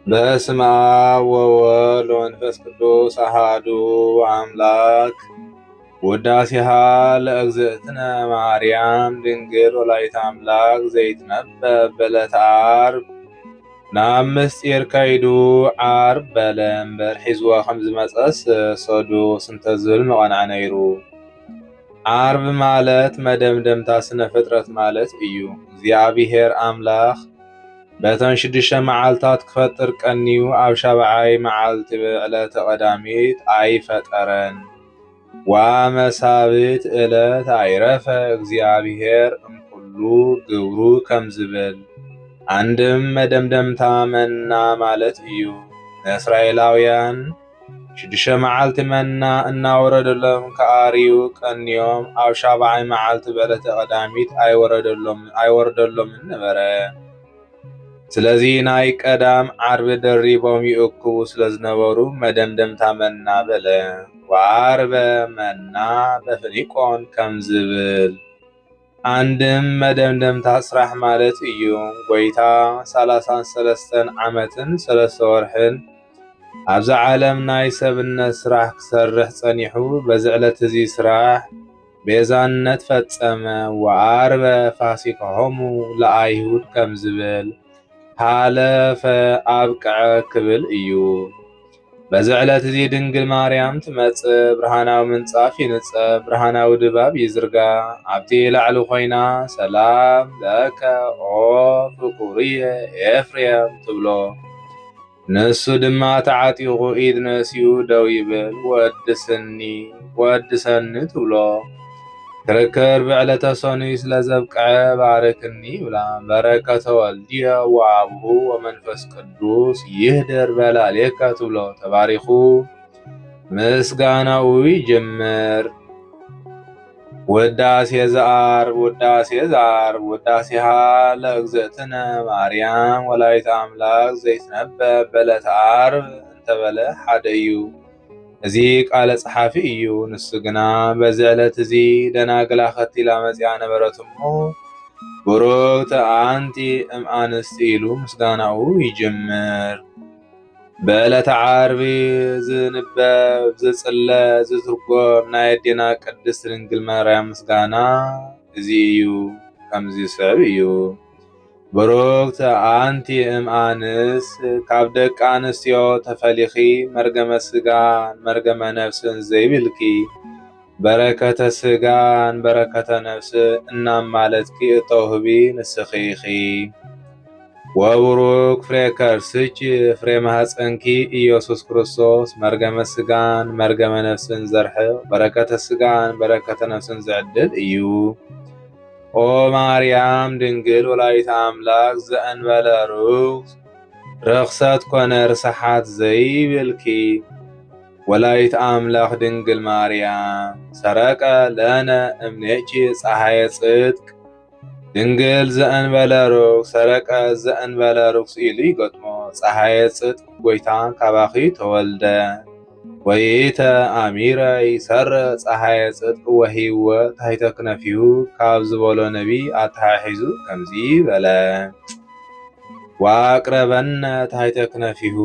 በስመ አብ ወወልድ ወመንፈስ ቅዱስ አሐዱ አምላክ። ውዳሴሃ ለእግዝእትነ ማርያም ድንግል ወላዲተ አምላክ ዘይትነበብ በዕለተ ዓርብ። ናብ ምስጢር ከይዱ ዓርብ በለ እምበር ሒዝዎ ከምዝመፀስ ሰዱስ እንተዝብል መቐንዐ ነይሩ። ዓርብ ማለት መደምደምታ ስነ ፍጥረት ማለት እዩ። እግዚአብሔር አምላኽ በተን 6 መዓልታት ክፈጥር ቀኒዩ ኣብ 7ይ መዓልቲ ዕለተ ቀዳሚት ኣይፈጠረን። ወመሳብዕት ዕለት ኣይረፈ እግዚአብሔር እምኩሉ ግብሩ ከም ዝብል አንድም መደምደምታ መና ማለት እዩ። ንእስራኤላውያን 6 መዓልቲ መና እናወረደሎም ከኣርዩ ቀኒዮም ኣብ 7ይ መዓልቲ በዕለተ ቀዳሚት ኣይወረደሎምን ነበረ። ስለዚ ናይ ቀዳም ዓርቢ ደሪቦም ይእክቡ ስለዝነበሩ መደምደምታ መና በለ። ወዓርበ መና በፍኒቆን ከም ዝብል አንድም መደምደምታ ስራሕ ማለት እዩ። ጎይታ 33 ዓመትን 3 ወርሕን ኣብዚ ዓለም ናይ ሰብነት ስራሕ ክሰርሕ ጸኒሑ በዚ ዕለት እዚ ስራሕ ቤዛነት ፈጸመ። ወዓርበ ፋሲካሆሙ ለአይሁድ ከም ዝብል ሓለፈ ኣብቅዐ ክብል እዩ። በዚ ዕለት እዚ ድንግል ማርያም ትመጽእ፣ ብርሃናዊ ምንጻፍ ይንጸፍ፣ ብርሃናዊ ድባብ ይዝርጋ። ኣብቲ ላዕሊ ኮይና ሰላም ለከ ኦ ፍቁርየ ኤፍሬም ትብሎ። ንሱ ድማ ተዓጢቑ ኢድ ነሲኡ ደው ይብል፣ ወድሰኒ ትብሎ። ክርክር ብዕለተ ሰኑይ ስለ ዘብቅዐ ባርክኒ ይብላ። በረከተ ወልድየ ወአብሁ ወመንፈስ ቅዱስ ይህድር በላዕሌከ ትብሎ። ተባሪኹ ምስጋናኡ ይጅምር። ውዳሴ ዘዓርብ ውዳሴ ዘዓርብ ውዳሴሃ ለእግዝእትነ ማርያም ወላዲተ አምላክ ዘይትነበብ በዕለተ ዓርብ እንተበለ ሓደ እዩ። እዚ ቃለ ጸሓፊ እዩ። ንሱ ግና በዚ ዕለት እዚ ደናግል ኣኸቲላ መጺኣ ነበረት እሞ ቡሩክቲ አንቲ እምአንስቲ ኢሉ ምስጋናኡ ይጅምር። በዕለተ ዓርቢ ዝንበብ ዝጽለ ዝትርጎም ናይ ኣዴና ቅድስት ድንግል ማርያም ምስጋና እዚ እዩ። ከምዚ ስዕብ እዩ። ቡሩክቲ አንቲ እምአንስ ካብ ደቂ ኣንስትዮ ተፈሊኺ መርገመ ስጋን መርገመ ነፍስን ዘይብልኪ በረከተ ስጋን በረከተ ነፍስ እናማለትኪ እተውህቢ ንስኺ ኢኺ። ወቡሩክ ፍሬ ከርስኪ ፍሬ ማህፀንኪ ኢየሱስ ክርስቶስ መርገመ ስጋን መርገመ ነፍስን ዘርሕቕ በረከተ ስጋን በረከተ ነፍስን ዝዕድል እዩ። ኦ ማርያም ድንግል ወላዲተ አምላክ ዘእንበለ ርኽሰት ኮነ ርስሓት ዘይብልኪ ወላዲተ አምላክ ድንግል ማርያም ሰረቀ ለነ እምኔኪ ፀሐየ ጽድቅ ድንግል ዘእንበለ ርኩስ ሰረቀ ዘእንበለ ርኩስ ኢሉ ይገጥሞ። ፀሐየ ጽድቅ ጎይታ ካባኺ ተወልደ ወይተ አሚረ ይሰርቕ ፀሐየ ጽድቅ ወሂወ ታሕተ ክነፊሁ ካብ ዝበሎ ነቢ ኣተሓሒዙ ከምዚ በለ። ወአቅረበነ ታሕተ ክነፊሁ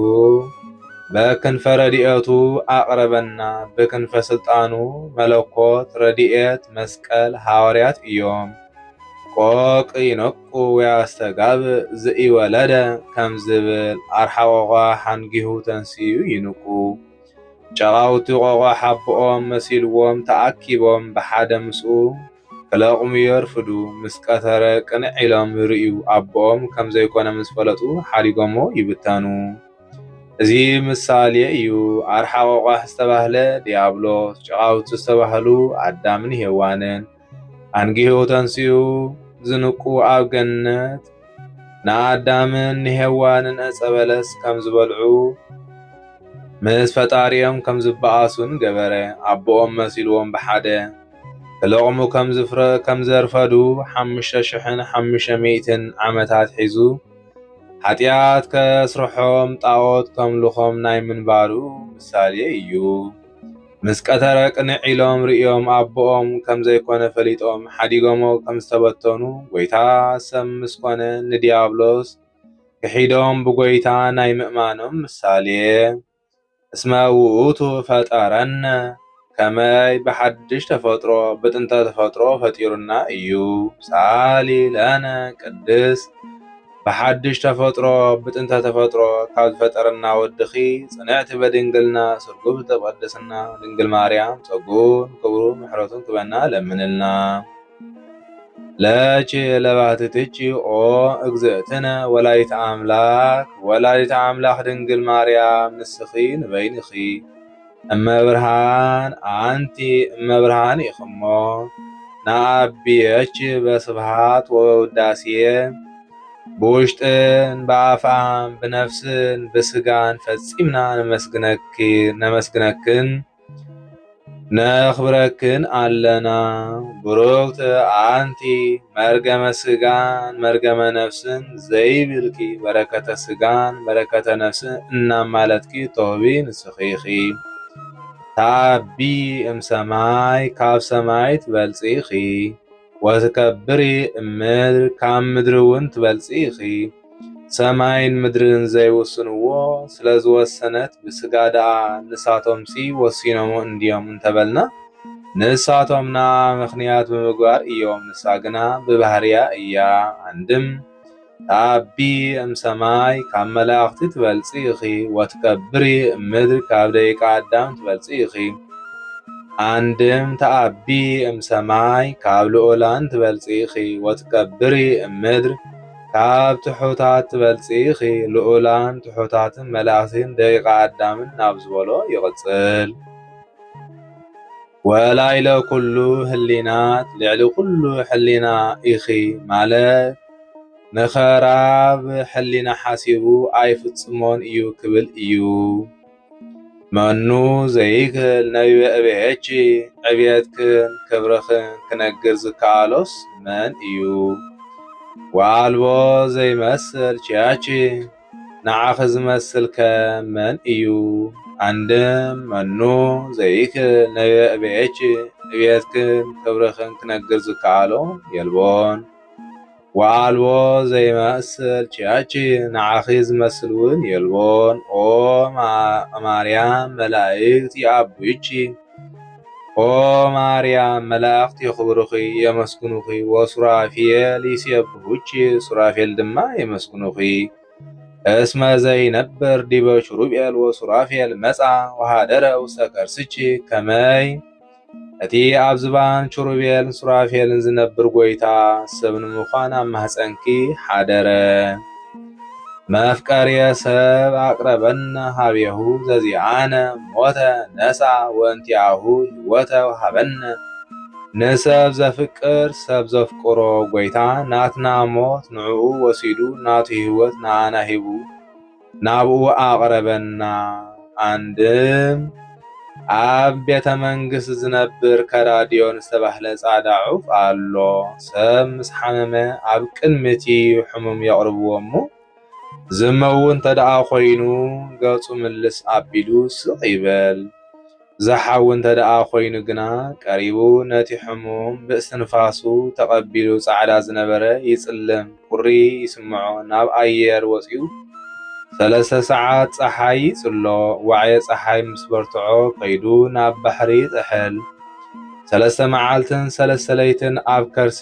በክንፈ ረድኤቱ አቅረበና። በክንፈ ስልጣኑ መለኮት ረድኤት መስቀል ሐዋርያት እዮም። ቆቅ ይነቁ ወያስተጋብ ዘኢወለደ ከም ዝብል ኣርሓቆቋ ሓንጊሁ ተንስዩ ይንቁ። ጨቓውቲ ቆቋ ሓቦኦም መሲልዎም ተኣኪቦም ብሓደ ምስኡ ክለቕሙ የርፍዱ። ምስ ቀተረ ቅንዕ ኢሎም ይርእዩ። ኣቦኦም ከም ዘይኮነ ምስ ፈለጡ ሓዲጎሞ ይብተኑ። እዚ ምሳሌ እዩ። ኣርሓቆቋ ዝተባህለ ዲያብሎስ፣ ጨቓውቲ ዝተባህሉ ኣዳምን ሔዋንን ኣንጊሁ ተንስኡ ዝንቁ ኣብ ገነት ንኣዳምን ንሔዋንን ዕፀ በለስ ከም ዝበልዑ ምስ ፈጣሪኦም ከም ዝበኣሱን ገበረ። ኣቦኦም መሲልዎም ብሓደ ክለቕሙ ከም ዘርፈዱ 5500 ዓመታት ሒዙ ኃጢአት ከስርሖም ጣዖት ከምልኾም ናይ ምንባሩ ምሳሌ እዩ። ምስ ቀተረ ቅንዕ ኢሎም ርእዮም ኣቦኦም ከም ዘይኮነ ፈሊጦም ሓዲጎሞ ከም ዝተበተኑ ጎይታ ሰብ ምስ ኮነ ንዲያብሎስ ክሒዶም ብጎይታ ናይ ምእማኖም ምሳሌ እስመ ውእቱ ፈጠረነ ከመይ ብሓድሽ ተፈጥሮ ብጥንተ ተፈጥሮ ፈጢሩና እዩ። ሳሊ ለነ ቅድስት ብሓድሽ ተፈጥሮ ብጥንተ ተፈጥሮ ካብ ዝፈጠረና ወድኺ ጽንዕቲ በድንግልና ስርጉብ ተቀደስና ድንግል ማርያም ጸጉን ክብሩ ምሕረቱን ክበና ለምንልና። ለች ለባህትትች ኦ እግዝእትነ ወላዲተ አምላክ ድንግል ማርያም ንስኺ ንበይንኺ እመብርሃን አንቲ እመብርሃን ኢኽሞ ንአብየች በስብሃት ወውዳሴየ ብውሽጥን በአፍአም ብነፍስን ብስጋን ፈጺምና ነመስግነክን ነኽብረክን አለና። ብሩክት አንቲ መርገመ ስጋን መርገመ ነፍስን ዘይብልኪ በረከተ ስጋን በረከተ ነፍስን እናማለትኪ ተውቢ ንስኺ ኢኺ። ታቢ እምሰማይ ካብ ሰማይ ትበልፂ ኢኺ ወትከብሪ እምድር ካብ ምድሪ እውን ትበልፂ ኢኺ። ሰማይን ምድርን ዘይውስንዎ ስለ ዝወሰነት ብስጋ ደኣ ንሳቶምሲ ወሲኖሞ እንዲዮም እንተበልና ንሳቶምና ምኽንያት ብምግባር እዮም። ንሳ ግና ብባህርያ እያ። አንድም ታቢ እምሰማይ ካብ መላእኽቲ ትበልፂ ኢኺ ወትከብሪ እምድር ካብ ደቂቀ አዳም ትበልፂ ኢኺ። አንድም ተአቢ እምሰማይ ካብ ልዑላን ትበልፂ ኢኺ ወትከብሪ እምድር ካብ ትሑታት ትበልፂ ኢኺ። ልዑላን ትሑታትን መላእኽትን ደቂቀ አዳምን ናብ ዝበሎ ይቕጽል። ወላይለ ኩሉ ህሊናት ልዕሊ ኩሉ ሕሊና ኢኺ ማለት ንኸራብ ሕሊና ሓሲቡ ኣይፍጽሞን እዩ ክብል እዩ። መኑ ዘይክል ነቢበ እቤየች ዕብየትክን ክብርኽን ክነግር ዝከኣሎስ መን እዩ? ወአልቦ ዘይመስል ችያች ንዓኺ ዝመስልከ መን እዩ? አንድም መኑ ዘይክል ነቢበ እቤየች ዕብየትክን ክብርኽን ክነግር ዝከኣሎ የልቦን። ወአልቦ ዘይመስል ችያች ንዓኺ ዝመስል እውን የልቦን። ኦ ማርያም መላእክት ይአብዩኪ ኦ ማርያም መላእክት የኽብሩኺ የመስግኑኺ ወሱራፌል ይሴብሑኪ ሱራፌል ድማ የመስግኑኺ። እስመ ዘይነብር ዲበ ኪሩቤል ወሱራፌል መጻ ወሃደረ ውስተ ከርስኪ ከመይ እቲ ኣብ ዝባን ኪሩቤልን ሱራፌልን ዝነብር ጎይታ ሰብ ንምዃን ኣብ ማህፀንኪ ሓደረ። መፍቀርየ ሰብ አቅረበነ ሃቤሁ ዘዚአነ ሞተ ነሳ ወእንቲአሁ ሕይወተ ወሃበነ። ንሰብ ዘፍቅር ሰብ ዘፍቅሮ ጎይታ ናትና ሞት ንዕኡ ወሲዱ ናቱ ሕይወት ንኣና ሂቡ ናብኡ አቅረበና። አንድም ኣብ ቤተ መንግስት ዝነብር ከራዲዮን ዝተባህለ ጻዕዳ ዑፍ ኣሎ። ሰብ ምስ ሓመመ ኣብ ቅድሚቲ ሕሙም የቕርብዎ እሞ ዝመውን ተደኣ ኮይኑ ገጹ ምልስ ኣቢሉ ስቕ ይበል። ዝሓውን ተደኣ ኮይኑ ግና ቀሪቡ ነቲ ሕሙም ብእስትንፋሱ ተቐቢሉ ጻዕዳ ዝነበረ ይጽልም ቁሪ ይስምዖ ናብ ኣየር ወፂኡ 3 ሰዓት ፀሓይ ይጽሎ። ዋዕየ ፀሓይ ምስ በርትዖ ከይዱ ናብ ባሕሪ ይጥሕል። 3 መዓልትን 3 ለይትን ኣብ ከርሲ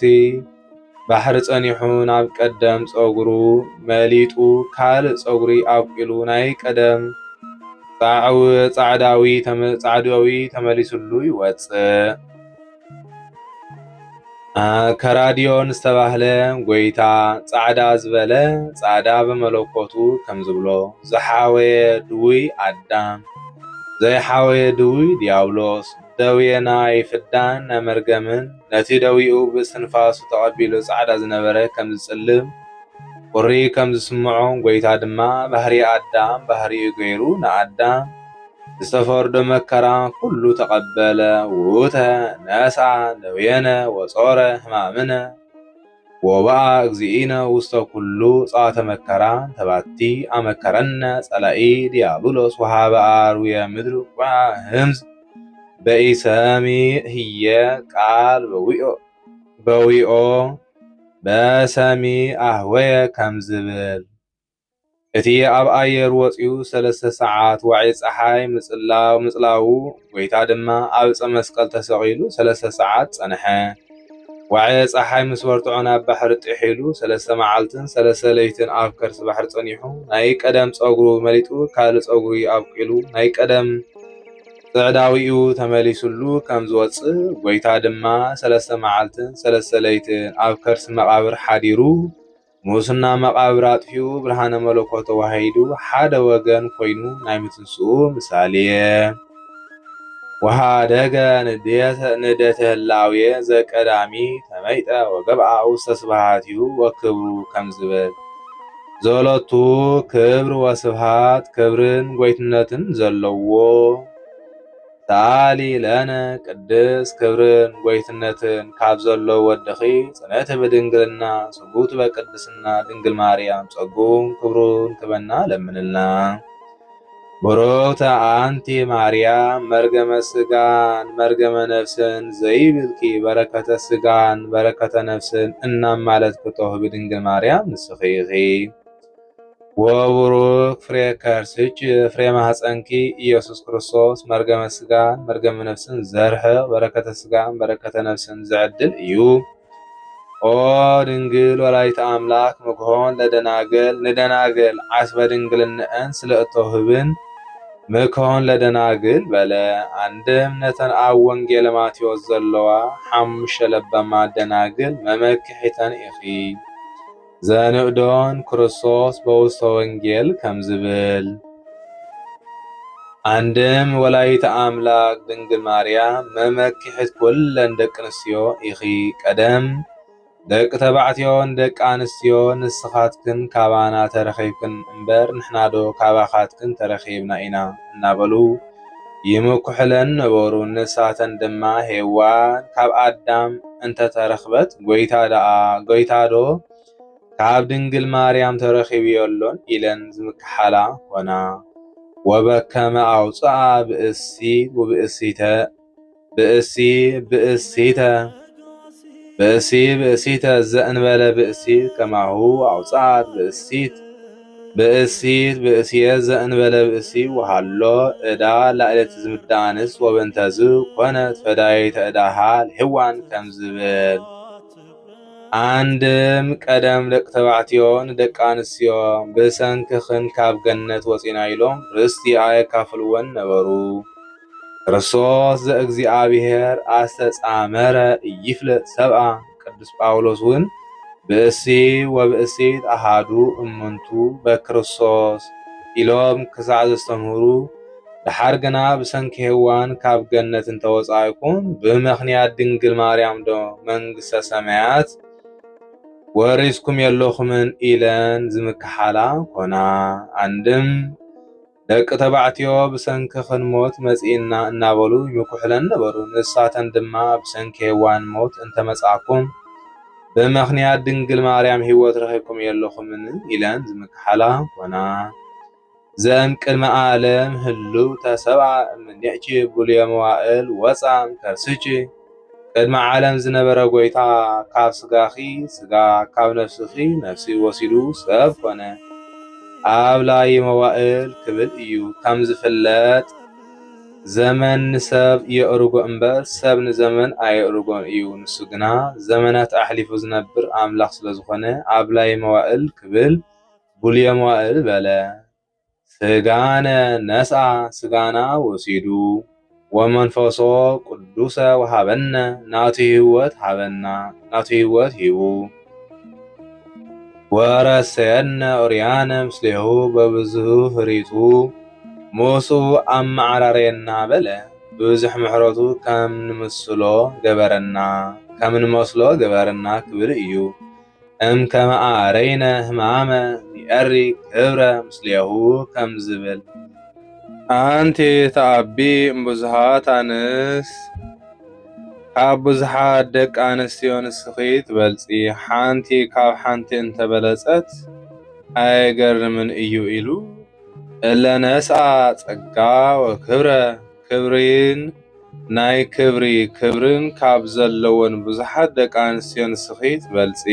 ባሕሪ ጸኒሑ ናብ ቀደም ጸጉሩ መሊጡ ካልእ ጸጉሪ ኣብቂሉ ናይ ቀደም ጻዕዳዊ ተመሊሱሉ ይወፅእ። ከራዲዮን ዝተባህለ ጎይታ ጻዕዳ ዝበለ ጻዕዳ በመለኮቱ ከም ዝብሎ ዝሓወየ ድውይ አዳም ዘይሓወየ ድውይ ዲያብሎስ ደዌና ይፍዳን ነመርገምን ነቲ ደዊኡ ብእስትንፋሱ ተቐቢሉ ጻዕዳ ዝነበረ ከም ዝጽልም ቁሪ ከም ዝስምዖ ጎይታ ድማ ባህሪ አዳም ባህሪኡ ገይሩ ንአዳም ዝተፈርዶ መከራ ኩሉ ተቐበለ። ውእተ ነሳ ደዌነ ወጾረ ሕማምነ ወበአ እግዚእነ ውስተ ኩሉ ጸዋተ መከራ ተባቲ አመከረነ ጸላኢ ዲያብሎስ ወሃበ አርዌ ምድር ህምዝ በኢሰሚ ህየ ቃል በዊኦ በሰሚ አህወየ ከም ዝብል እቲ ኣብ ኣየር ወፂኡ 3 ሰዓት ዋዒ ፀሓይ ምጽላው ጎይታ ድማ ኣብ ዕፀ መስቀል ተሰቒሉ 3 ሰዓት ጸንሐ። ዋዒ ፀሓይ ምስ ወርትዑ ናብ ባሕሪ ጥሒሉ 3 መዓልትን 3 ለይትን ኣብ ከርሲ ባሕሪ ጸኒሑ ናይ ቀደም ጸጉሩ መሊጡ ካልእ ጸጉሪ ኣብቂሉ ናይ ቀደም ጽዕዳዊኡ ተመሊሱሉ ከም ዝወፅእ ጎይታ ድማ 3 መዓልትን 3 ለይትን ኣብ ከርሲ መቓብር ሓዲሩ ሙስና መቃብር አጥፊኡ ብርሃነ መለኮት ተዋሂዱ ሓደ ወገን ኮይኑ ናይ ምትንስኡ ምሳሌየ ወሃደገ ንደተ ህላዌ ዘቀዳሚ ተመይጠ ወገብአ ውስተ ስብሃትዩ ወክብሩ ከም ዝብል ዘሎቱ ክብሪ ወስብሃት ክብርን ጎይትነትን ዘለዎ ታሊ ለነ ቅድስ ክብርን ጎይትነትን ካብ ዘሎ ወድኺ ጽንዕቲ ብድንግልና ስጉት በቅድስና ድንግል ማርያም ጸጉም ክብሩን ክበና ለምንልና። ቡሩክተ አንቲ ማርያም መርገመ ስጋን መርገመ ነፍስን ዘይብልኪ በረከተ ስጋን በረከተ ነፍስን እናማለት ክትወህቢ ድንግል ማርያም ንስኺ ኢኺ። ወቡሩክ ፍሬ ከርስች ፍሬ ማህፀንኪ ኢየሱስ ክርስቶስ መርገመ ስጋን መርገመ ነፍስን ዘርሕቅ በረከተ ስጋን በረከተ ነፍስን ዝዕድል እዩ። ኦ ድንግል ወላዲተ አምላክ ምክሆን ለደናግል ንደናግል ዓስበ ድንግልንአን ስለ እተውህብን ምክሆን ለደናግል በለ አንድም ነተን ኣብ ወንጌለ ማቴዎስ ዘለዋ 5 ለባማት ደናግል መመክሒተን ኢኺ ዘንእዶን ክርስቶስ በውስተ ወንጌል ከም ዝብል አንድም ወላዲተ አምላክ ድንግል ማርያም መመክሒት ኩለን ደቂ አንስትዮ ኢኺ ቀደም ደቂ ተባዕትዮን ደቂ አንስትዮ ንስኻትክን ካባና ተረኺብክን እምበር ንሕናዶ ካባኻትክን ተረኺብና ኢና እናበሉ ይምኩሕለን ነበሩ። ንሳተን ድማ ሄዋን ካብ አዳም እንተተረኽበት ጎይታዶ ካብ ድንግል ማርያም ተረኺብዮሎን ኢለን ዝምክሓላ ኮና ወበከመ አውፅአ ብእሲተ ዘእንበለ ብእሲት ከማሁ አውፅአት ብእሲየ ዘእንበለ ብእሲ ወሃሎ ዕዳ ላዕለቲ ዝምዳንስ ወበንተዝ ኮነት ፈዳይተ ዕዳሃ ልሕዋን ከም ዝብል አንድም ቀደም ደቂ ተባዕትዮን ደቂ አንስትዮ ብሰንክኽን ካብ ገነት ወፂና ኢሎም ርስቲ ኣይካፍልወን ነበሩ። ክርስቶስ ዘእግዚአብሔር አስተጻመረ ይፍለጥ ሰብአ ቅዱስ ጳውሎስ እውን ብእሲ ወብእሲት አሃዱ እሙንቱ በክርስቶስ ኢሎም ክሳዕ ዘስተምህሩ ድሓር ግና ብሰንኪ ሔዋን ካብ ገነት እንተወፃእኩም ብምኽንያት ድንግል ማርያም ዶ መንግሥተ ሰማያት ወሪስኩም የለኹምን ኢለን ዝምክሓላ ኮና አንድም ደቂ ተባዕትዮ ብሰንክኽን ሞት መጺእና እናበሉ ይምኩሕለን ነበሩ። ንሳተን ድማ ብሰንኪ ሔዋን ሞት እንተመጻእኩም ብምኽንያት ድንግል ማርያም ሕይወት ረኺብኩም የለኹምን ኢለን ዝምክሓላ ኮና ዘእምቅድመ ዓለም ህልው ተሰብአ እምኔእቺ ብሉየ መዋእል ወፃም ከርስቺ ቅድመ ዓለም ዝነበረ ጎይታ ካብ ስጋኺ ስጋ ካብ ነፍስኺ ነፍሲ ወሲዱ ሰብ ኮነ ኣብ ላይ መዋእል ክብል እዩ። ከም ዝፍለጥ ዘመን ንሰብ የእርጎ እምበር ሰብ ንዘመን ኣየእርጎን እዩ። ንሱ ግና ዘመናት ኣሕሊፉ ዝነብር ኣምላኽ ስለ ዝኾነ ኣብ ላይ መዋእል ክብል ብሉየ መዋእል በለ። ስጋነ ነስአ ስጋና ወሲዱ ወመንፈሶ ቅዱሰ ወሃበነ ናቱ ሕይወት ሃበና ናቱ ሕይወት ሂቡ ወረሰየነ ኦርያነ ምስሌሁ በብዝሁ ህሪቱ ሞሱ ኣመዓራርየና በለ ብብዙሕ ምሕረቱ ከም ንመስሎ ገበረና ክብል እዩ። እምከመ አረይነ ህማመ ይአሪ ክብረ ምስሌሁ ከም ዝብል አንቲ ተአቢ እምብዙሓት አንስ ካብ ብዙሓት ደቂ አንስትዮ ንስኺ ትበልፂ ሓንቲ ካብ ሓንቲ እንተበለፀት ኣይገርምን እዩ ኢሉ እለ ነስአ ጸጋ ወክብረ ክብርን ናይ ክብርን ካብ ዘለወን ብዙሓት ደቂ አንስትዮ ንስኺ ትበልፂ።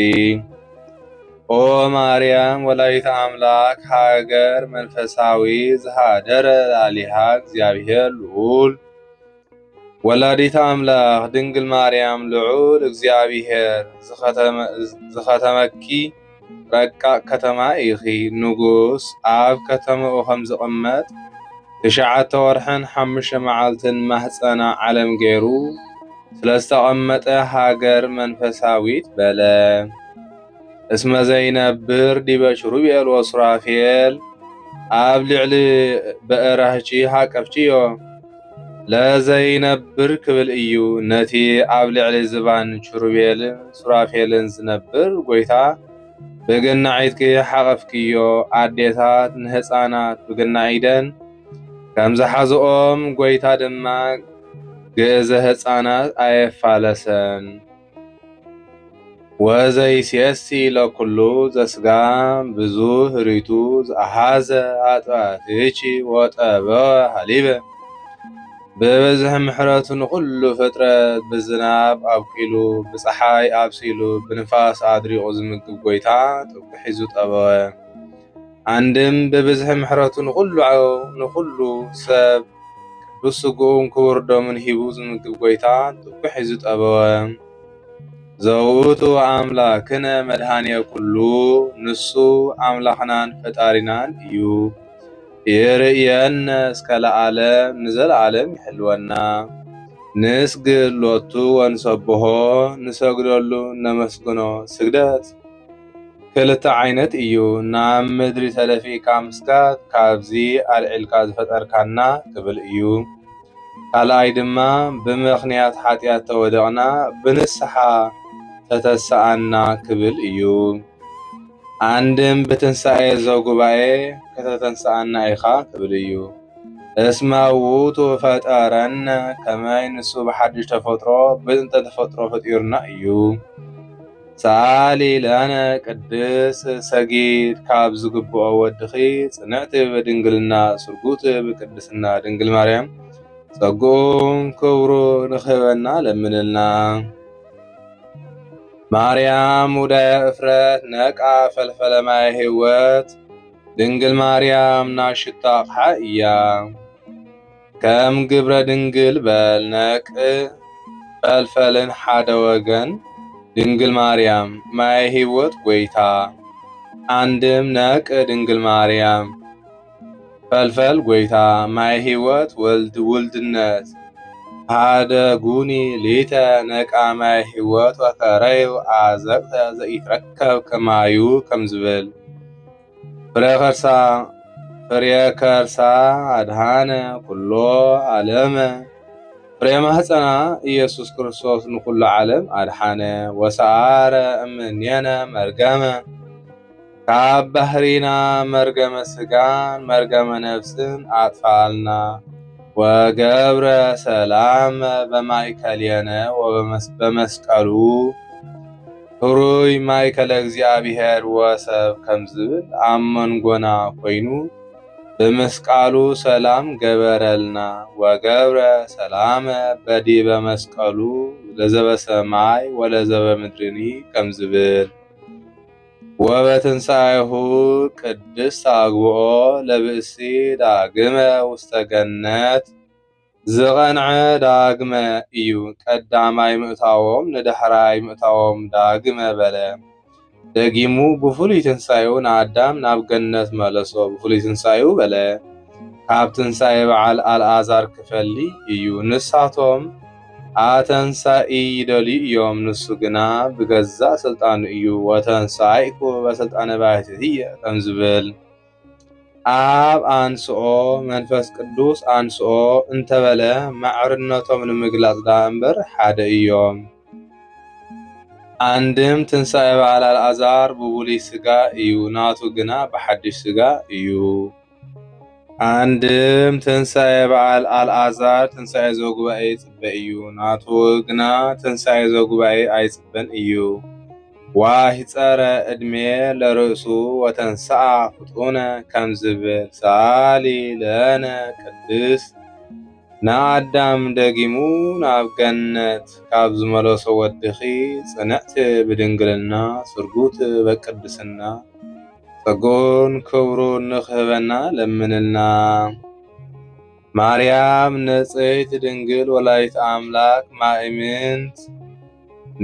ኦ ማርያም ወላዲተ አምላክ ሀገር መንፈሳዊ ዝሃደረ ላሊሃ እግዚአብሔር ልዑል ወላዲተ አምላክ ድንግል ማርያም ልዑል እግዚአብሔር ዝኸተመኪ ረቃቅ ከተማ ኢኺ ንጉስ ኣብ ከተማኡ ከም ዝቕመጥ 9 ወርሕን 5 መዓልትን ማህፀና ዓለም ገይሩ ስለዝተቐመጠ ሃገር መንፈሳዊት በለ። እስመ ዘይነብር ዲበ ኪሩቤል ወሱራፌል ኣብ ልዕሊ በእራህቺ ሃቀፍችዮ ለዘይነብር ክብል እዩ። ነቲ ኣብ ልዕሊ ዝባን ኪሩቤልን ሱራፌልን ዝነብር ጎይታ ብግናዒትኪ ሓቐፍክዮ። ኣዴታት ንህፃናት ብግናዒደን ከም ዝሓዝኦም ጎይታ ድማ ግእዘ ህፃናት ኣየፋለሰን። ወዘይሴሲ ለኩሉ ዘስጋ ብዙሕ ሪቱ ዝኣሃዘ ኣጥባትቺ ወጠበወ ሃሊበ ብብዝሒ ምሕረቱ ንኩሉ ፍጥረት ብዝናብ ኣብቂሉ ብፀሓይ ኣብሲሉ ብንፋስ ኣድሪቑ ዝምግብ ጎይታ ጥቡሕ ሒዙ ጠበወ። አንድም ብብዝሒ ምሕረቱ ንኩሉ ሰብ ቅዱስ ስግኡን ክቡር ደሙን ሂቡ ዝምግብ ጎይታ ጥቡሕ ሒዙ ጠበወ። ዘውቱ ኣምላክነ መድሃንየ ኩሉ ንሱ ኣምላኽናን ፈጣሪናን እዩ። ይርእየነ እስከ ለዓለም ንዘለዓለም ይሕልወና። ንስግድ ሎቱ ወንሰብሖ ንሰግደሉ ነመስግኖ። ስግደት ክልተ ዓይነት እዩ። ናብ ምድሪ ተደፊእካ ምስጋድ ካብዚ ኣልዒልካ ዝፈጠርካና ክብል እዩ። ካልኣይ ድማ ብምኽንያት ሓጢኣት ተወደቕና ብንስሓ ተተስኣና ክብል እዩ። አንድም ብትንሣኤ ዘጉባኤ ከተተንስኣና ኢኻ ክብል እዩ። እስመ ውእቱ ፈጠረነ ከመይ ንሱ ብሓድሽ ተፈጥሮ ብጥንተ ተፈጥሮ ፈጢሩና እዩ። ሰአሊ ለነ ቅድስ ሰጊድ ካብ ዝግብኦ ወድኺ ጽንዕቲ በድንግልና ስርጉት ብቅድስና ድንግል ማርያም ጸጉኡን ክብሩ ንኽበና ለምንልና። ማርያም ውዳየ እፍረት ነቃ ፈልፈለ ማይ ሕይወት ድንግል ማርያም ናሽታ ኣቕሓ እያ። ከም ግብረ ድንግል በል ነቅ ፈልፈልን ሓደ ወገን ድንግል ማርያም ማይ ሕይወት ጎይታ። አንድም ነቅ ድንግል ማርያም ፈልፈል ጎይታ ማይ ሕይወት ወልድ ውልድነት ሓደ ጉኒ ሊተ ነቃ ማይ ሕይወት ወከረዩ ኣዘቅተ ዘኢትረከብ ከማዩ ከም ዝብል ፍሬ ከርሳ ኣድሃነ ኩሎ ዓለመ ፍሬ ማህፀና ኢየሱስ ክርስቶስ ንኩሉ ዓለም ኣድሓነ። ወሰኣረ እምኔነ መርገመ ካብ ባህሪና መርገመ ስጋን መርገመ ነፍስን ኣጥፋልና። ወገብረ ሰላም በማእከልየነ በመስቀሉ ህሩይ ማእከለ እግዚአብሔር ወሰብ ከም ዝብል ኣብ መንጎና ኮይኑ በመስቀሉ ሰላም ገበረልና። ወገብረ ሰላም በዲበ መስቀሉ ለዘበ ሰማይ ወለዘበ ምድርኒ ከም ዝብል ወበትንሣኤሁ ቅድስት አግብኦ ለብእሲ ዳግመ ውስተ ገነት ዝቐንዐ ዳግመ እዩ። ቀዳማይ ምእታዎም ንዳሕራይ ምእታዎም ዳግመ በለ። ደጊሙ ብፍሉይ ትንሣኤው ንኣዳም ናብ ገነት መለሶ ብፍሉይ ትንሣኤው በለ። ካብ ትንሣኤ በዓል ኣልዓዛር ክፈሊ እዩ። ንሳቶም ኣተንሳኢ ይደልዩ እዮም፣ ንሱ ግና ብገዛእ ስልጣኑ እዩ። ወተንሳኢኩ በስልጣነ ባሕቲትየ ከም ዝብል ኣብ አንስኦ መንፈስ ቅዱስ አንስኦ እንተበለ ማዕርነቶም ንምግላጽ ዳ እምበር ሓደ እዮም። አንድም ትንሣኤ በዓል ኣልዓዛር ብብሉይ ሥጋ እዩ፣ ናቱ ግና ብሓድሽ ሥጋ እዩ። አንድም ትንሣኤ በዓል ኣልዓዛር ትንሣኤ ዘጉባኤ ይጽበ እዩ፣ ናቱ ግና ትንሣኤ ዘጉባኤ ኣይጽበን እዩ። ዋሂፀረ ዕድሜ ለርእሱ ወተንስአ ፍጡነ ከም ዝብል ሰአሊ ለነ ቅድስት ንኣዳም ደጊሙ ናብ ገነት ካብ ዝመለሶ ወድኺ ጽንዕቲ ብድንግልና ስርጉት በቅድስና ጸጎን ክብሩን ንኽህበና ለምንልና። ማርያም ንጽሕቲ ድንግል ወላዲተ አምላክ ማእምንት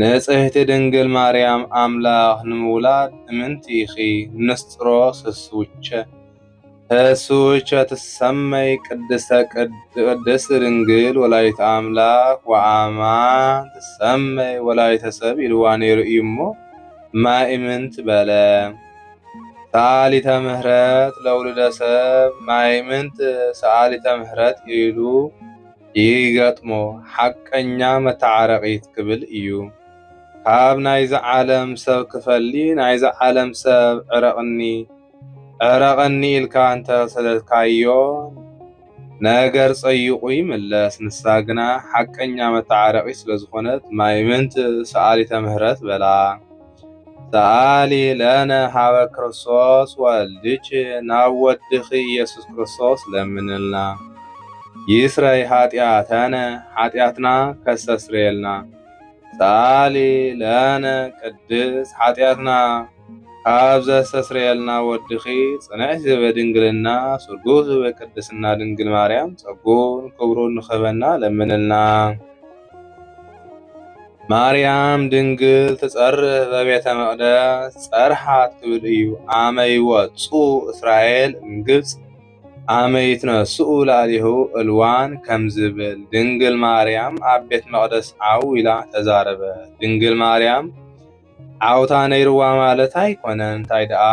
ንጽሕቲ ድንግል ማርያም አምላኽ ንምውላድ እምንቲ ኢኺ ንስጥሮስ ህሱቸ ትሰመይ ቅድስት ድንግል ወላዲተ አምላክ ወአማን ትሰመይ ወላዲተ ሰብ ኢልዋ ነይሩ እዩ እሞ ማእምንት በለ። ሰአሊተ ምህረት ለውልደ ሰብ ማእምንት ሰአሊተ ምህረት ኢሉ ይገጥሞ ሓቀኛ መተዓረቂት ክብል እዩ። ካብ ናይዚ ዓለም ሰብ ክፈሊ ናይዚ ዓለም ሰብ ዕረቐኒ ኢልካ እንተሰደድካዮ ነገር ፀይቁ ይምለስ። ንሳ ግና ሓቀኛ መተዓረቂ ስለዝኾነት ማእምንት ሰአሊተ ምህረት በላ። ሰአሊ ለነ ሃበ ክርስቶስ ወልድኪ ናብ ወድኺ ኢየሱስ ክርስቶስ ለምንልና። ይስረይ ኃጢአተነ ኃጢአትና ከስተስርየልና። ሰአሊ ለነ ቅድስ ኃጢአትና ካብ ዘስተስርየልና ወድኺ ጽንዕቲ በድንግልና ስርጉት በቅድስና ድንግል ማርያም ጸጎን ክብሩን ንኽህበና ለምንልና። ማርያም ድንግል ትጸርህ በቤተ መቅደስ ጸርሓት ክብል እዩ። አመይ ወፁ እስራኤል እምግብፅ አመይ ይትነስኡ ላዕሌሁ እልዋን ከም ዝብል ድንግል ማርያም ኣብ ቤት መቅደስ ዓው ኢላ ተዛረበት። ድንግል ማርያም ዓውታ ነይርዋ ማለት ኣይኮነን። እንታይ ደኣ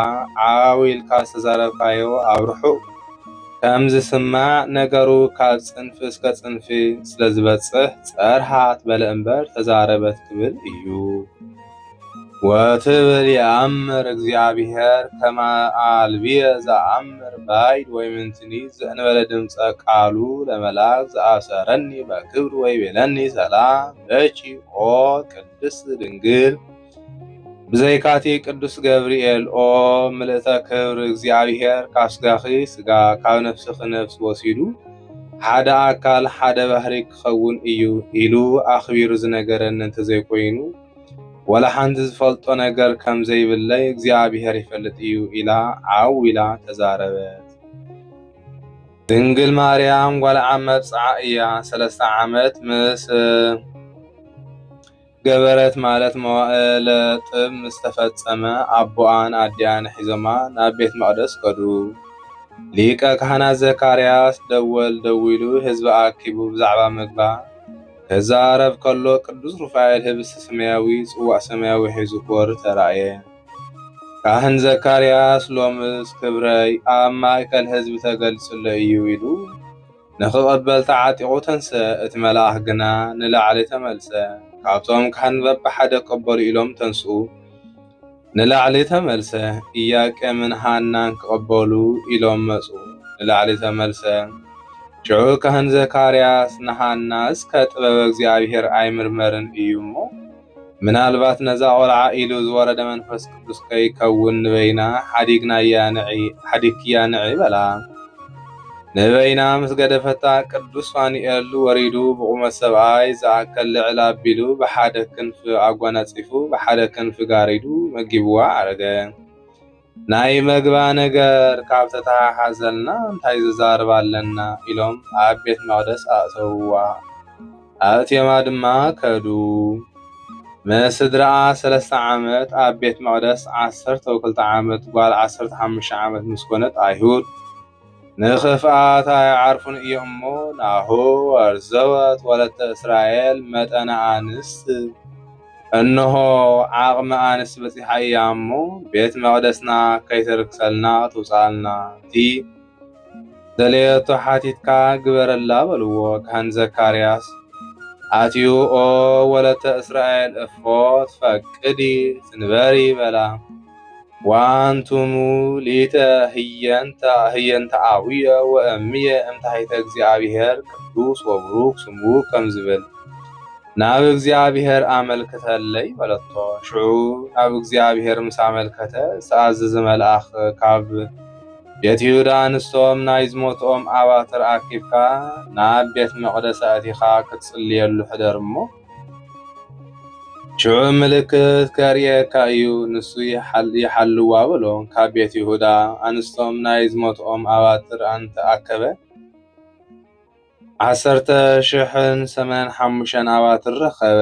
ዓው ኢልካ ዝተዛረብካዮ ኣብ ርሑቕ ከም ዝስማዕ ነገሩ ካብ ጽንፊ እስከ ጽንፊ ስለ ዝበጽሕ ጸርሓት በለ እምበር ተዛረበት ክብል እዩ። ወትብል የአምር እግዚአብሔር ከመ አልብየ ዘአምር ባይድ ወይምንትኒ ዘእንበለ ድምፀ ቃሉ ለመላክ ዘአብሰረኒ በክብር ወይቤለኒ ሰላም ለኪ ኦ ቅድስት ድንግል ብዘይካቲ ቅዱስ ገብርኤል ኦ ምልእተ ክብሪ እግዚአብሔር ካብ ስጋኺ ስጋ ካብ ነፍስኺ ነፍሲ ወሲዱ ሓደ ኣካል ሓደ ባህሪ ክኸውን እዩ ኢሉ ኣኽቢሩ ዝነገረኒ እንተዘይኮይኑ ወላ ሓንቲ ዝፈልጦ ነገር ከም ዘይብለይ እግዚአብሔር ይፈልጥ እዩ ኢላ ዓው ኢላ ተዛረበት። ድንግል ማርያም ጓል መብፅዓ እያ 3 ዓመት ምስ ገበረት ማለት መዋዕለ ጥብ ምስ ተፈጸመ ኣቦኣን ኣዲኣን ሒዞማ ናብ ቤት መቅደስ ከዱ። ሊቀ ካህናት ዘካርያስ ደዊሉ ህዝቢ ኣኪቡ ብዛዕባ ምግባር ክዛረብ ከሎ ቅዱስ ሩፋኤል ህብስቲ ሰማያዊ ጽዋዕ ሰማያዊ ሒዙ ክወርድ ተራእየ። ካህን ዘካርያስ ሎምስ ክብረይ ኣብ ማእከል ህዝቢ ተገልጽለ እዩ ኢሉ ንኽቐበል ተዓጢቑ ተንስእ። እቲ መልኣኽ ግና ንላዕሊ ተመልሰ። ካብቶም ካህን በብሓደ ቀበሉ ኢሎም ተንስኡ ንላዕሊ ተመልሰ። ኢያቄምን ሃናን ክቐበሉ ኢሎም መፁ ንላዕሊ ተመልሰ። ሽዑ ካህን ዘካርያስ ንሃና እስከ ጥበበ እግዚአብሔር ኣይምርመርን እዩ እሞ ምናልባት ነዛ ቆልዓ ኢሉ ዝወረደ መንፈስ ቅዱስ ከይከውን ንበይና ሓዲግያ ንዒ በላ። ንበይና ምስ ገደፈታ ቅዱስ ፋኑኤል ወሪዱ ብቁመት ሰብኣይ ዝኣከል ልዕል ኣቢሉ ብሓደ ክንፊ ኣጓናፂፉ ብሓደ ክንፊ ጋሪዱ መጊብዋ ዓረገ። ናይ መግባ ነገር ካብ ተተሓሓዘልና እንታይ ዝዛርባ ኣለና ኢሎም ኣብ ቤት መቅደስ ኣእተውዋ። ኣእትየማ ድማ ከዱ። መስድራኣ 3 ዓመት ኣብ ቤት መቅደስ 12 ዓመት ጓል 15 ዓመት ምስ ኮነት ኣይሁድ ንኽፍኣት ኣይዓርፉን እዩ እሞ ናሁ ወርዘወት ወለተ እስራኤል መጠነ አንስት እነሆ ዓቕሚ አንስት በፂሓ እያ እሞ ቤት መቅደስና ከይትርክሰልና ትውፃልና እቲ ደልየቶ ሓቲትካ ግበረላ በልዎ። ካህን ዘካርያስ ኣትዩ ኦ ወለተ እስራኤል እፎ ትፈቅዲ ትንበሪ በላ። ዋንቱሙ ሊተ ህየንተ አቡየ ወእምየ እምታሕተ እግዚአብሔር ቅዱስ ወብሩክ ስሙ ከም ዝብል ናብ እግዚአብሔር አመልክተለይ በለቶ። ሽዑ ናብ እግዚአብሔር ምስ አመልከተ ዝተኣዘዘ መልአኽ ካብ ቤት ይሁዳ ንስቶም ናይ ዝሞትኦም ኣባትር ኣኪብካ ናብ ቤት መቕደስ ኣእቲኻ ክትጽልየሉ ሕደር እሞ ሽዑ ምልክት ከርእየካ እዩ ንሱ ይሓልዋ ብሎ ካብ ቤት ይሁዳ ኣንስቶም ናይ ዝሞትኦም ኣባትር እንተኣከበ 10,085 ኣባትር ረኸበ።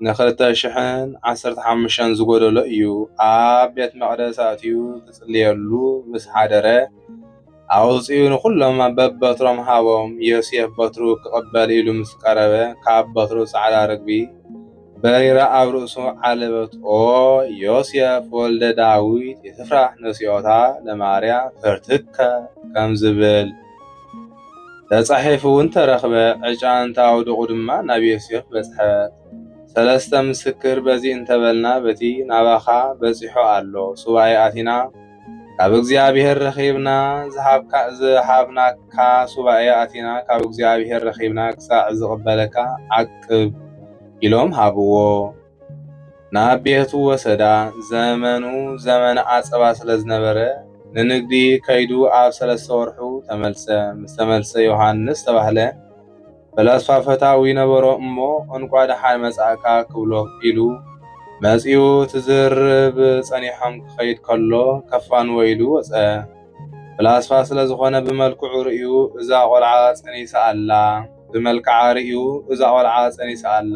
ን2,015 ዝጎደሎ እዩ። ኣብ ቤት መቕደስ ኣትዩ ክጽልየሉ ምስ ሓደረ ኣውፅኡ ንኹሎም በበትሮም ሃቦም። ዮሴፍ በትሩ ክቕበል ኢሉ ምስ ቀረበ ካብ በትሩ ጻዕዳ ርግቢ በሪራ ኣብ ርእሱ ዓለበት። ኦ ዮሴፍ ወልደ ዳዊት የትፍራህ ነሲኦታ ለማርያም ፈርትከ ከም ዝብል ተጻሒፉ እውን ተረኽበ። ዕጫ እንተኣውድቑ ድማ ናብ ዮሴፍ በጽሐት። 3 ምስክር በዚ እንተበልና በቲ ናባኻ በጺሖ ኣሎ። ሱባኤ ኣቲና ካብ እግዚአብሔር ረኺብና ዝሃብናካ ሱባኤ ኣቲና ካብ እግዚአብሔር ረኺብና ክሳዕ ዝቕበለካ ዓቅብ ኢሎም ሃብዎ። ናብ ቤቱ ወሰዳ። ዘመኑ ዘመነ ዓጸባ ስለ ዝነበረ ንንግዲ ከይዱ ኣብ 3 ወርሑ ተመልሰ። ምስ ተመልሰ ዮሃንስ ተባህለ ፈላስፋ ፈታዊ ነበሮ እሞ እንኳ ደሓን መጻእካ ክብሎ ኢሉ መጺኡ ትዝርብ ጸኒሖም ክኸይድ ከሎ ከፋንዎ ኢሉ ወፀ። ፈላስፋ ስለ ዝኾነ ብመልክዑ ርእዩ እዛ ቆልዓ ጸኒሳ ኣላ ብመልክዓ ርእዩ እዛ ቆልዓ ጸኒሳ ኣላ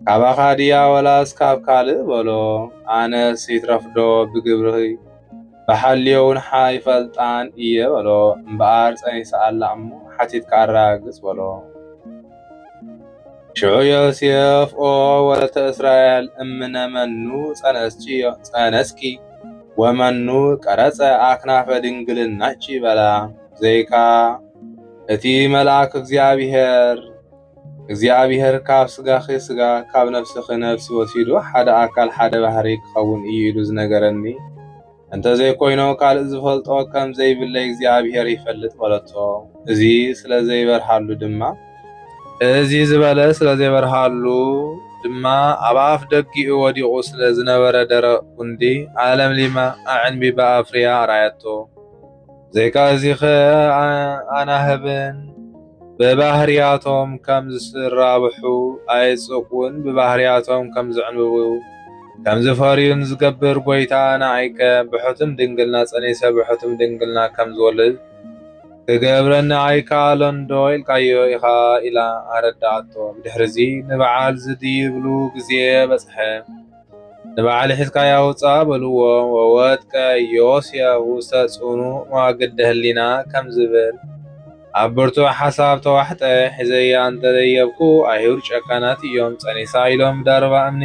ካባኻ ድያ ወላስ ካብ ካልእ በሎ። ኣነስ ይትረፍዶ ብግብሪ ብሓልዮውን ይፈልጣን እየ በሎ። እምበኣር ጸኒሳ ኣላ እሞ ሓቲትካ ኣረጋግጽ በሎ። ሽዑ ዮሴፍ ኦ ወለተ እስራኤል እምነ መኑ ጸነስኪ ወመኑ ቀረጸ ኣክናፈ ድንግልናቺ በላ። ዘይካ እቲ መልአክ እግዚአብሔር ካብ ስጋኺ ስጋ ካብ ነፍስኺ ነፍሲ ወሲዱ ሓደ ኣካል ሓደ ባህሪ ክኸውን እዩ ኢሉ ዝነገረኒ እንተዘይኮይኖ ካልእ ዝፈልጦ ከም ዘይብለይ እግዚአብሔር ይፈልጥ በለቶ። እዚ ስለ ዘይበርሃሉ ድማ ኣብ ኣፍ ደጊኡ ወዲቑ ስለ ዝነበረ ደረቕ ጉንዲ ኣለምሊማ ኣዕንቢባ ኣፍርያ ኣርኣየቶ። ዘይካ እዚ ኸ ኣናህብን ብባህርያቶም ከም ዝስራብሑ ኣይጽቁን ብባህርያቶም ከም ዝዕንብቡ ከም ዝፈርዩን ዝገብር ጎይታ ንዓይከ ብሕቱም ድንግልና ጸኒሰ ብሕቱም ድንግልና ከም ዝወልድ ክገብረኒ ኣይከኣሎንዶ ኢልካዮ ኢኻ ኢላ ኣረዳእቶ። ብድሕሪዚ ንበዓል ዝድይብሉ ግዜ በጽሐ። ንበዓል ሒዝካያ ውፃ በልዎ። ወወጥቀ ዮሴፍ ውስተ ጽኑዕ መዋግደ ህሊና ከም ዝብል ኣብ ብርቱዕ ሓሳብ ተዋሕጠ። ሒዘያ እንተደየብኩ ኣይሁድ ጨካናት እዮም ጸኒሳ ኢሎም ዳርባ እምኒ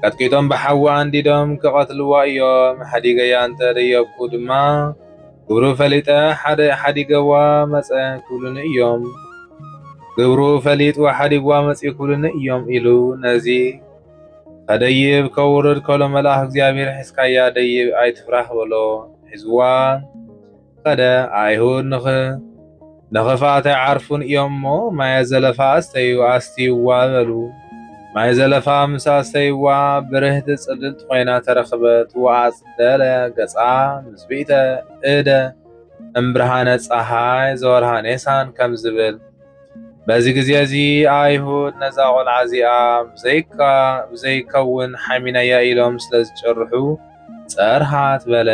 ቀጥቂጦም ብሓዊ አንዲዶም ክቐትልዋ እዮም። ሓዲገያ እንተደየብኩ ድማ ግብሩ ፈሊጠ ሓዲገዋ መጸ ክብሉኒ እዮም ግብሩ ፈሊጥ ወሓዲግዋ መጺ ክብሉኒ እዮም ኢሉ ነዚ ከደይብ ከውርድ ከሎ መልአክ እግዚአብሔር ሒዝካያ ደይብ ኣይትፍራህ በሎ። ሒዝዋ ከደ ኣይሁድ ንኽፋት ኣይዓርፉን እዮም እሞ ማየ ዘለፋ ኣስትይዋ በሉ። ማይ ዘለፋ ምስ ኣስተይዋ ብርህቲ ጽልልቲ ኮይና ተረኽበት። ወኣጽደለ ገጻ ምስ ብኢተ እደ እምብርሃነ ፀሓይ ዘወርሃ ኔሳን ከም ዝብል። በዚ ግዜ እዚ ኣይሁድ ነዛ ቆልዓ እዚኣ ብዘይከውን ሓሚናያ ኢሎም ስለ ዝጨርሑ ጸርሃት በለ።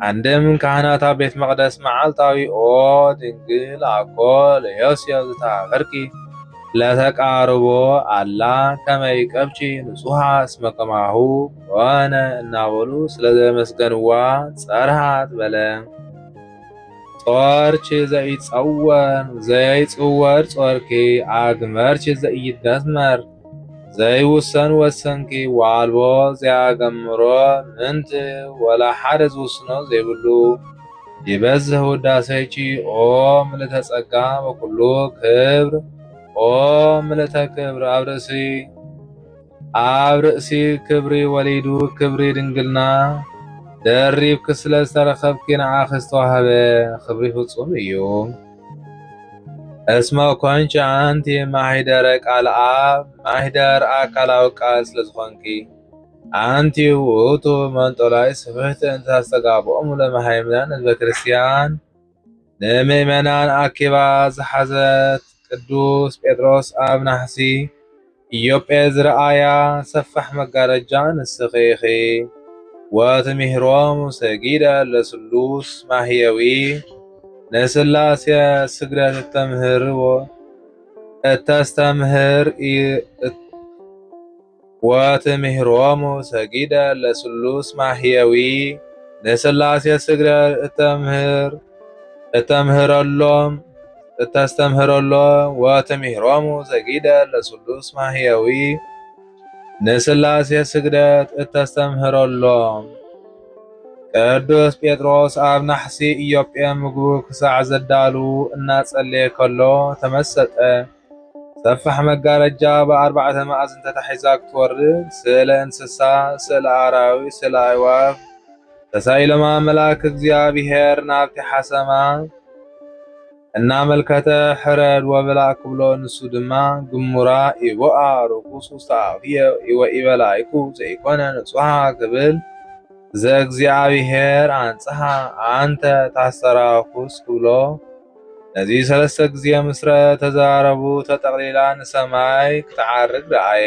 አንድም ካህናት ኣብ ቤት መቕደስ መዓልታዊ ኦ ድንግል ኣኮ ለዮሴፍ ዝተሃፈርኪ ለተቃርቦ ኣላ ከመይ ቀብቺ ንጹሃ እስመ ከማሁ ኮነ እናበሉ ስለ ዘመስገንዋ ጸርሃት በለ። ጾርች ዘይጽወር ጾርኪ ኣግመርች ዘይደስመር ዘይውሰን ወሰንኪ ዋልቦ ዘያገምሮ ምንቲ ወላ ሓደ ዝውስኖ ዘይብሉ ይበዝህ ውዳሴቺ ኦ ምልዕተ ጸጋ ወኩሉ ክብር ኦ ምልዕተ ክብር ኣብ ርእሲ ክብሪ ወሊዱ ክብሪ ድንግልና ደሪብ ክስለ ዝተረኸብኪ ንዓኺ ዝተዋህበ ክብሪ ፍጹም እዩ። እስመ ኮንቺ አንቲ ማሂደረ ቃል አብ ማሂደር አካላዊ ቃል ስለ ዝኾንኪ አንቲ ውእቱ መንጦላይ ስፍሕት እንተ ተስተጋብኦም ለመሃይምናን ህዝበ ክርስቲያን ንምእመናን አኪባ ዝሓዘት ቅዱስ ጴጥሮስ ኣብ ናሕሲ ኢዮጴ ዝረአያ ሰፋሕ መጋረጃ ንስኺ ኢኺ ወትምህሮም ሰጊደ ለስሉስ ማህየዊ ንስላሴ ስግደት እተስተምህር ወትምህሮም ሰጊደ ለስሉስ ማህየዊ ንስላሴ ስግደት እተስተምህረሎም ወትምህሮም ሰጊደ ለስሉስ ማህየዊ ንስላሴ ስግደት እተስተምህረሎም። ቅዱስ ጴጥሮስ ኣብ ናሕሲ ኢዮጴ ምግቡ ክሳዕ ዘዳሉ እናጸለየ ከሎ ተመሰጠ። ሰፋሕ መጋረጃ ብኣርባዕተ ማዕዝን ተታሒዛ ክትወርድ ስእለ እንስሳ፣ ስእለ ኣራዊት፣ ስእለ ኣዕዋፍ ተሳኢሎማ መልአክ እግዚአብሔር ናብቲ ሓሰማ እናመልከተ ሕረድ ወብላ ክብሎ ንሱ ድማ ግሙራ ይቦአ ርኩስ ውስተ አፍየ ወኢበላይኩ ዘይኮነ ንጹሃ ክብል ዘእግዚአብሔር አንጽሐ አንተ ታስተራኩስ ክብሎ ነዚ ሰለስተ ጊዜ ምስረ ተዛረቡ ተጠቕሊላ ንሰማይ ክትዓርግ ረአየ።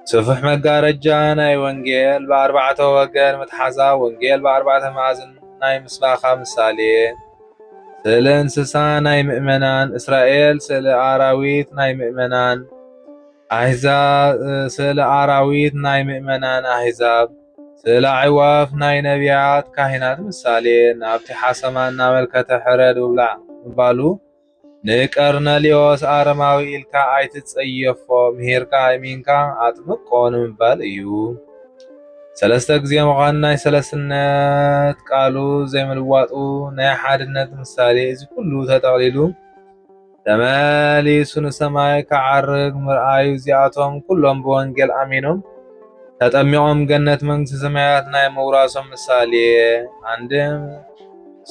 ስፍሕ መጋረጃ ናይ ወንጌል ብኣርባዕተ ወገን መትሓዛ ወንጌል ብኣርባዕተ ማዕዝን ናይ ምስባኻ ምሳሌ ስእለ እንስሳ ናይ ምእመናን እስራኤል ስእለ ኣራዊት ናይ ምእመናን ኣሕዛብ ስእለ ኣራዊት ናይ ምእመናን ኣሕዛብ ስእለ ኣዕዋፍ ናይ ነቢያት ካህናት ምሳሌ ናብቲ ሓሰማ እናመልከተ ሕረድ ውብላዕ ምባሉ ንቀርኔልዮስ ኣረማዊ ኢልካ ኣይትጸየፎ ምሂርካ ይሚንካ ኣጥምቆ ንምባል እዩ። ሰለስተ ጊዜ ምዃኑ ናይ ሰለስነት ቃሉ ዘይምልዋጡ ናይ ሓድነት ምሳሌ እዚ ኩሉ ተጠቕሊሉ ተመሊሱ ንሰማይ ክዓርግ ምርኣዩ እዚኣቶም ኩሎም ብወንጌል ኣሚኖም ተጠሚቖም ገነት መንግስቲ ሰማያት ናይ ምውራሶም ምሳሌ አንድም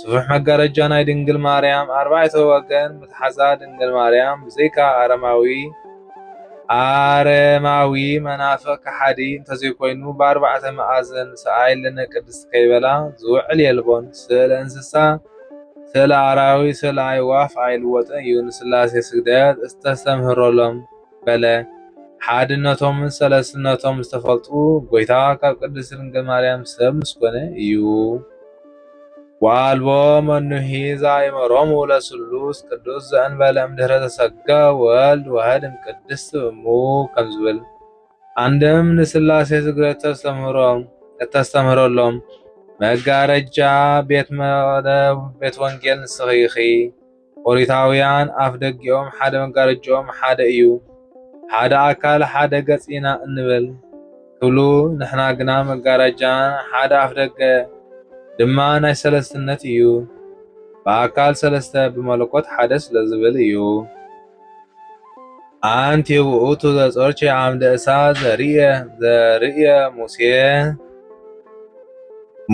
ስፍሕ መጋረጃ ናይ ድንግል ማርያም ኣርባዕተ ወገን ምትሓዛ ድንግል ማርያም ብዘይካ አረማዊ መናፍቅ ከሓዲ እንተዘይኮይኑ ብኣርባዕተ ማዕዘን ሰኣይልነ ቅድስት ከይበላ ዝውዕል የልቦን ስእለ እንስሳ ስእለ ኣራዊት ስእለ ኣዕዋፍ ኣይልወጥን እዩ ንስላሴ ስግደት እተስተምህረሎም በለ ሓድነቶምን ሰለስትነቶም ዝተፈልጡ ጎይታ ካብ ቅድስት ድንግል ማርያም ሰብ ምስኮነ እዩ። ወአልቦ መኑሂ ዘአእመሮሙ ለስሉስ ቅዱስ ዘእንበለ እምድኅረ ተሰገ ወልድ ዋሕድም ቅድስት እሙ ከም ዝብል አንድም ንስላሴ ስግደት እተስተምህረሎም መጋረጃ ቤት መቅደብ ቤት ወንጌል ንስኺ ኢኺ ኦሪታውያን ኣፍ ደጊኦም ሓደ መጋረጃኦም ሓደ እዩ ሓደ ኣካል ሓደ ገጽ ኢና እንብል ክብሉ ንሕና ግና መጋረጃ ሓደ ኣፍ ደገ ድማ ናይ ሰለስትነት እዩ በአካል ሰለስተ ብመለኮት ሓደ ስለ ዝብል እዩ። አንቲ ውእቱ ዘጾርቼ ዓምደ እሳት ዘርእየ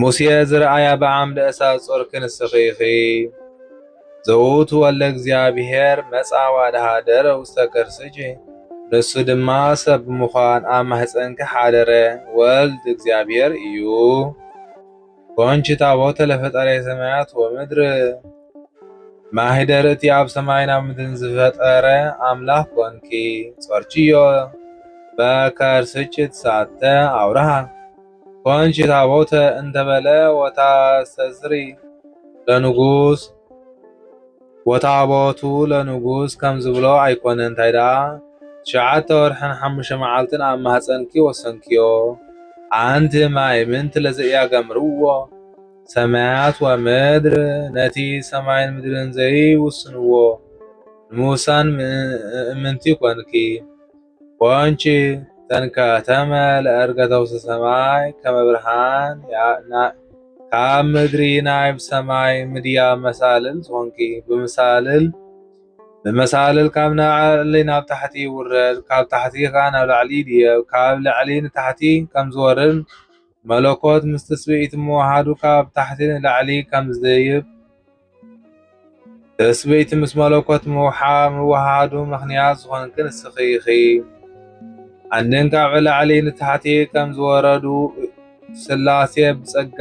ሙሴ ዝረአያ በዓምደ እሳት ጾርክ ንስኺ ኢኺ ዘውቱ ወለ እግዚአብሔር መጻ ወአድኀደረ ውስተ ከርሥኪ ንሱ ድማ ሰብ ምዃን ኣብ ማህፀንኪ ሓደረ ወልድ እግዚአብሔር እዩ። ኮንቺ ታቦተ ለፈጣሪ ሰማያት ወምድር ማህደር እቲ ኣብ ሰማይና ምድርን ዝፈጠረ አምላክ ኮንኪ ጾርችዮ በከርስች ትሳተ አውረሃ ኮንቺ ታቦተ እንተበለ ወታስተስሪ ለንጉስ ወታቦቱ ለንጉስ ከም ዝብሎ ኣይኮነ እንታይዳ 9 ወርሕን 5 መዓልትን ኣብ ማህፀንኪ ወሰንኪዮ አንቲ ማይ ምንት ለዘያገምርዎ ሰማያት ወምድር ነቲ ሰማይን ምድርን ዘይውስንዎ ንሙሳን ምንቲ ኮንኪ ኮንቺ ተንከተመ ለዕርገተ ውስተ ሰማይ ከመ ብርሃን ካብ ምድሪ ናይ ሰማይ ምድያብ መሳልል ዝኾንኪ ብመሳልል ካብ ላዕሊ ናብ ታሕቲ ይውረድ ካብ ታሕቲ ከዓ ናብ ላዕሊ ይድየብ ካብ ላዕሊ ንታሕቲ ከም ዝወርድ መለኮት ምስ ትስብእቲ ምውሃዱ ካብ ታሕቲ ንላዕሊ ከም ዝድይብ ትስብእቲ ምስ መለኮት ምውሃዱ ምኽንያት ዝኾንኪ ንስኺ ኢኺ ዓንድን ካብ ዕላዕሊ ንታሕቲ ከም ዝወረዱ ስላሴ ብጸጋ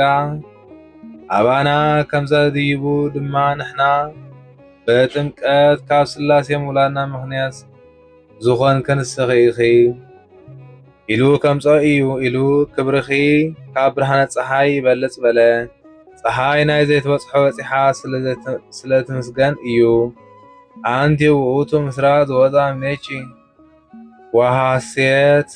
ኣባና ከም ዘድይቡ ድማ ንሕና በጥምቀት ካብ ስላሴ ሙላድና ምኽንያት ዝኾንክ ንስኺ ኢኺ ኢሉ ከምጽኦ እዩ ኢሉ ክብርኺ ካብ ብርሃነ ፀሓይ ይበልጽ በለ። ፀሓይ ናይ ዘይትበጽሖ በፂሓ ስለትምስገን እዩ። አንቲ ውእቱ ምስራቅ ዘወፃ እምኔኪ ወሐሴት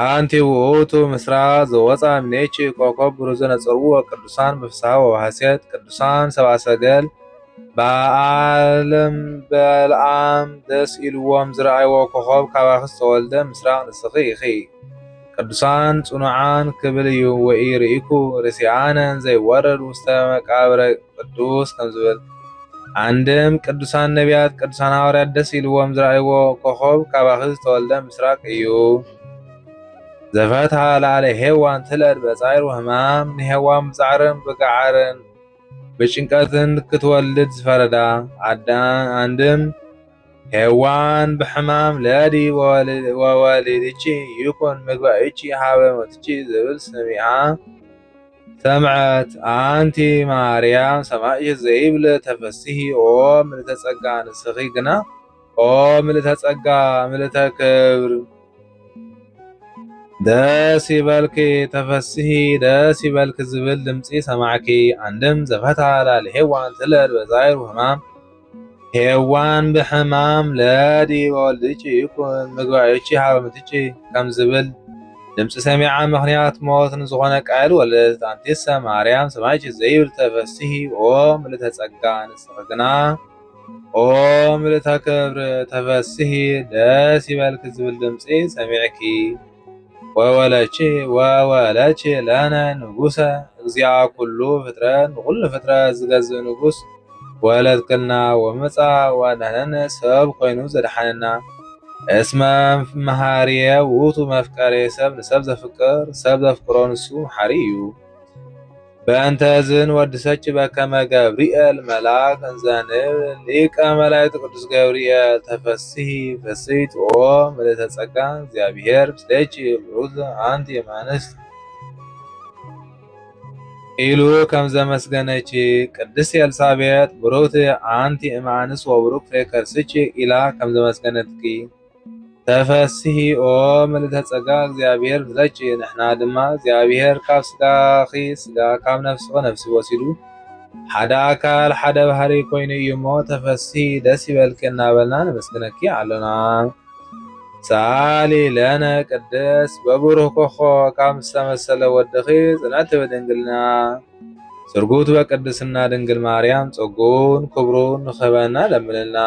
አንቲ ውእቱ ምስራቅ ዘወፃ እምኔኪ ኮከብ ብሩህ ዘነጽርዎ ቅዱሳን በፍስሐ ወሐሴት ቅዱሳን ሰብአ ሰገል በዓለም በልዓም ደስ ኢልዎም ዝረአይዎ ኮኸብ ካባኺ ዝተወልደ ምስራቅ ንስኺ ኢኺ ቅዱሳን ጽኑዓን ክብል እዩ ወኢርኢኩ ርስዓነን ዘይወረድ ውስተ መቃብረ ቅዱስ ከም ዝብል አንድም ቅዱሳን ነቢያት ቅዱሳን ሐዋርያት ደስ ኢልዎም ዝረአይዎ ኮኸብ ካባኺ ዝተወልደ ምስራቅ እዩ። ዘፈትሐ ላዕለ ሔዋን ትለድ በጻዕር ወሕማም ንሔዋን ብጻዕርን ብጋዓርን ብጭንቀትን ክትወልድ ዝፈረዳ አንድም ሔዋን ብሕማም ለዲ ወወሊድቺ ይኩን ምግባእቺ ሃበ ሞትቺ ዝብል ሰሚዓ ሰምዐት። አንቲ ማርያም ሰማዕት ዘይብል ተፈስሒ ኦ ምልዕተ ጸጋ ንስኺ ግና ኦ ምልዕተ ጸጋ ምልዕተ ክብር ደስ ይበልኪ ተፈስሒ ደስ ይበልኪ ዝብል ድምፂ ሰማዕኪ። አንድም ዘፈትሐ ላዕለ ሔዋን ትለድ በጻዕር ወሕማም ሔዋን ብሕማም ለዲ ወወልድቺ ይኩን ምግባእቺ ሃበ ሞትቺ ከም ዝብል ድምፂ ሰሚዓ ምኽንያት ሞት ንዝኾነ ቃየል ወለደት። አንቲሰ ማርያም ሰማዕት ዘይብል ተፈስሒ ኦ ምልዕተ ጸጋ ንስኺ ግና ኦ ምልዕተ ክብር ተፈስሒ ደስ ይበልኪ ዝብል ድምፂ ሰሚዕኪ። ወወለድቺ ለነ ንጉሰ እግዚአ ኩሉ ፍጥረት ንኩሉ ፍጥረት ዝገዝእ ንጉስ ወለድክልና ወመጻ ወአድኀነነ ሰብ ኮይኑ ዘድሓነና እስመ መሃርየ ውእቱ መፍቀሬ ሰብ ንሰብ ዘፍቅር ሰብ ዘፍቅሮ ንሱ መሓሪ እዩ። በእንተ ዝንወድሰች በከመ ገብርኤል መልአክ እንዘ ንብል ሊቀ መላእክት ቅዱስ ገብርኤል ተፈስሒ ፍስሕት ኦ ምልዕተ ጸጋ እግዚአብሔር ምስሌኪ ብሩክት አንቲ እማንስት ኢሉ ከም ዘመስገነች ቅድስት ኤልሳቤጥ ብሩክት አንቲ እማንስት ወብሩክ ፍሬ ከርስኪ ኢላ ከም ዘመስገነትኪ ተፈስሒ ኦ ምልዕተ ጸጋ እግዚአብሔር ምስለኪ ንሕና ድማ እግዚአብሔር ካብ ስጋኺ ስጋ ካብ ነፍስኺ ነፍሲ ወሲዱ ሓደ አካል ሓደ ባህሪ ኮይኑ እዩ እሞ ተፈስሒ ደስ ይበልኪ እናበልና ነመስግነኪ ኣለና። ሰአሊ ለነ ቅድስት በብሩህ ኮኸብ ካብ ዝተመሰለ ወድኺ ጽንዕቲ በድንግልና ስርጉት በቅድስና ድንግል ማርያም ጸጉን ክብሩን ንኽበና ለምንልና።